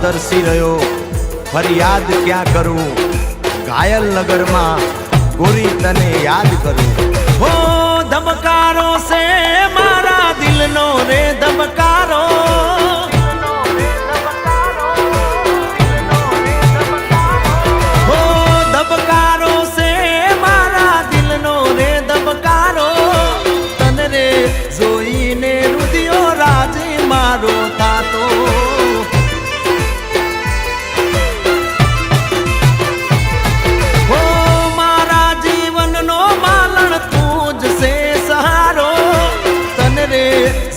તરસી રહ્યો, ફરિયાદ ક્યાં કરું, ઘાયલ નગરમાં ગોરી તને યાદ કરું। હો ધબકારો સે મારા દિલનો રે ધબકારો, હો ધબકારો સે મારા દિલનો રે ધબકારો, તને રે જોઈને રુદિયો રાજી મારો થાતો।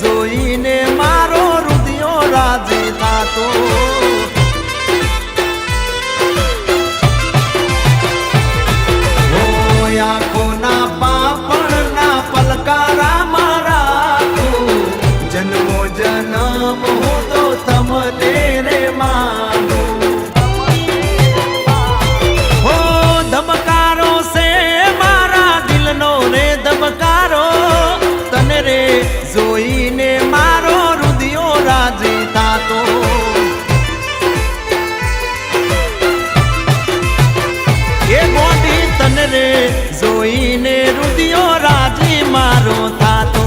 જોઈને મારો રુદિયો રાજી થાતો। આંખોના પાપણના પલકારા મારા, જન્મો જન્મ હું તો તમને રે માનું। હો ધબકારો સે મારા દિલનો રે ધબકારો, તને રે જોઈને મારો રુદિયો રાજી થાતો। એ ગોડી તને રે જોઈને રુદિયો રાજી મારો થાતો।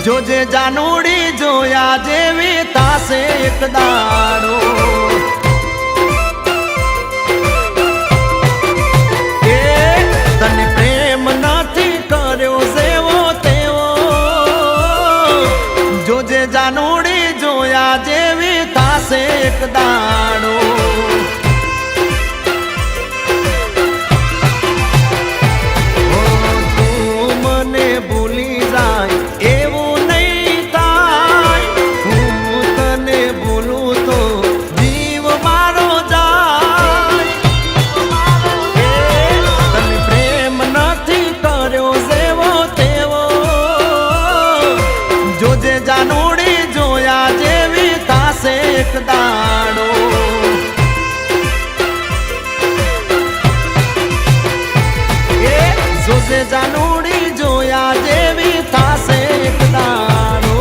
જોજે જાનુડી જોયા જેવી થાશે એક દાડો, એ તને પ્રેમ નથી કર્યો સેવો તેવો, જોજે જાનુડી જોયા જેવી થાશે એક દાડો। જાનુડી જોયા જેવી થાશે એક દાડો, એ જોજે જાનુડી જોયા જેવી થાશે એક દાડો।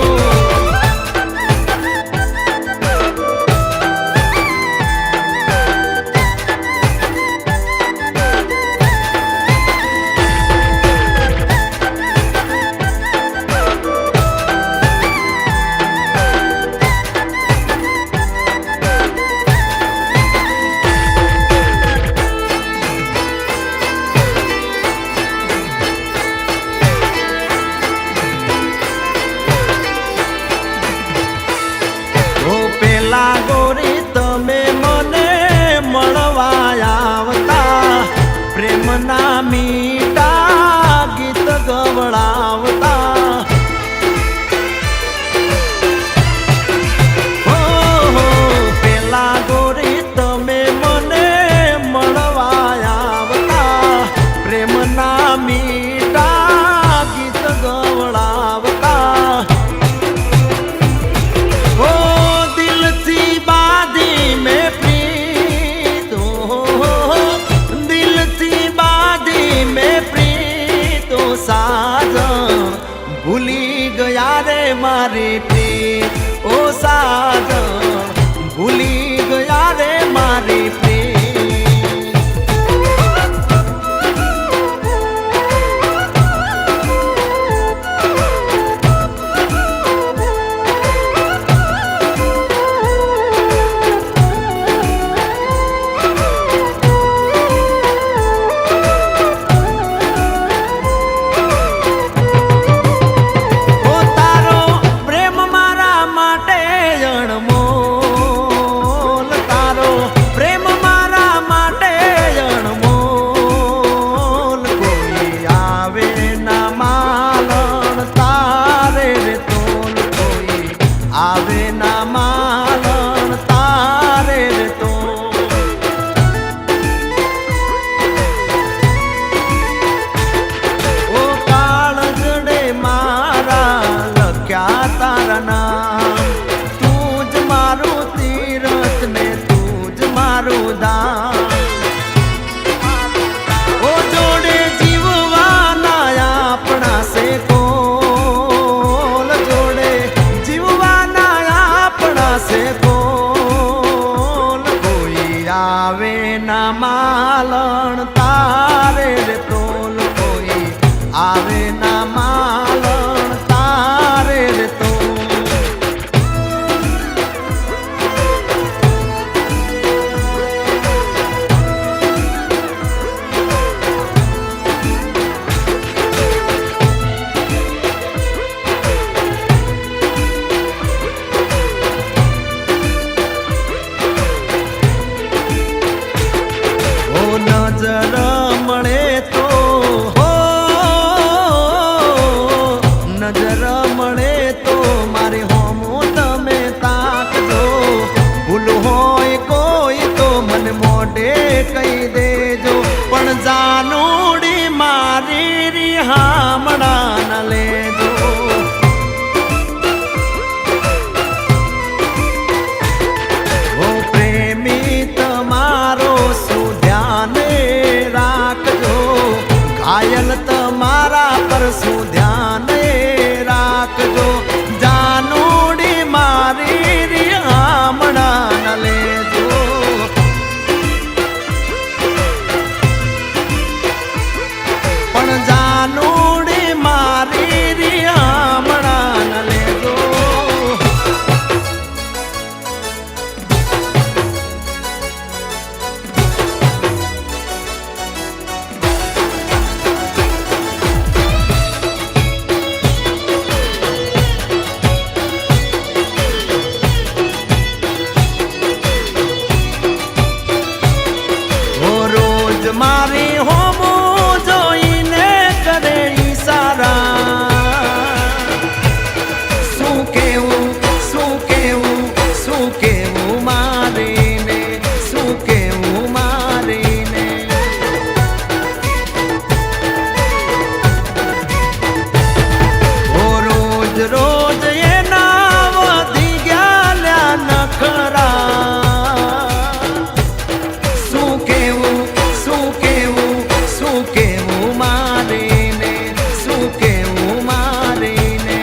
અણમોલ તારો પ્રેમ મારા માટે અણમોલ કોઈ આવે ના માલણ તારે રે તોલ કોઈ આવે ના માલણ તારે રે તોલ ઓ કાળજડે મારા લખ્યા તારા નામ તું જ મારું તીરથ ને તું જ મારું દાન ઓ જોડે જીવવાના આપણા સે કોલ જોડે જીવવાના આપણા સે કોલ કોઈ આવે ના માલણ તારે રે તોલ કોઈ આવે ના માલણ તારે રે તોલ ઓ નજર મળે તો હો નજર મળે તો મારી હોમો તમે તાકજો ભૂલ હોય કોઈ તો મને મોઢે કહી દેજો પણ જાનુડી મારી રિહામણા ન લેજો ઓ પ્રેમી તમારો શું ધ્યાન રાખજો ઘાયલ તમારા પર શું ધ્યાન રાખજો જાનુડી મારી રિહામણા ન લેજો પણ જાનુડી મારી રિહામણા ન લેજો ઓ રોજ મારી હોમો જોઈને કરે ઈશારા શું કેવું શું કેવું શું કેવું મારીને શું કેવું મારીને ઓ રોજ રોજ એના વધી ગયા નખરા શું કેવું શું કેવું શું કેવું મારીને શું કેવું મારીને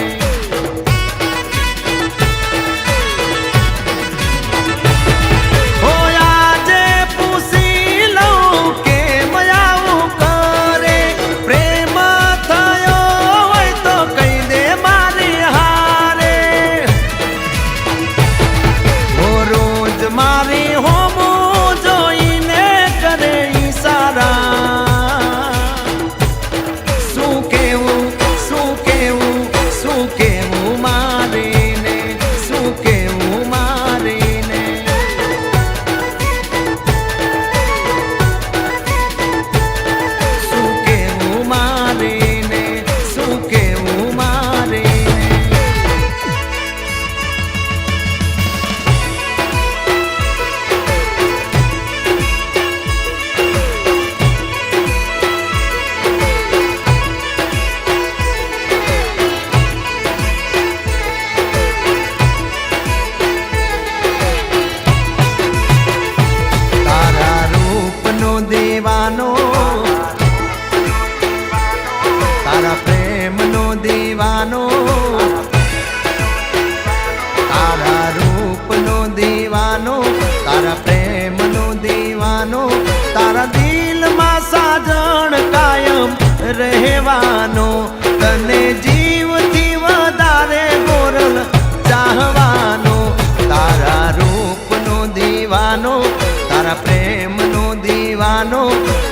હો આજે પૂછી લઉં કેમ આવું કરે પ્રેમ થયો હોય તો કહી દે મારી હારે ઓ રોજ મારી હોમો જોઈને કરે ઈશારા શું કેવું શું કેવું શું કેવું મારીને શું કેવું મારીને શું કેવું મારીને શું કેવું મારીને તારા રૂપનો દીવાનો તારા પ્રેમનો દીવાનો તારા રૂપનો દીવાનો તારા પ્રેમનો દીવાનો તારા દિલમાં સાજણ કાયમ રહેવાનો તને જીવથી વધારે ગોરલ ચાહવાનો તારા રૂપનો દીવાનો તારા પ્રેમનો દીવાનો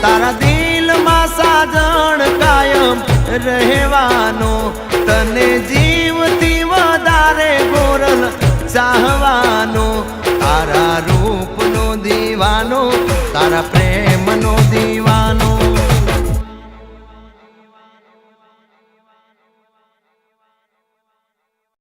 તારા દિલમાં સાજણ કાયમ રહેવાનો તને જીવથી વધારે ગોરલ ચાહવાનો, તારા રૂપનો દીવાનો, તારા પ્રેમ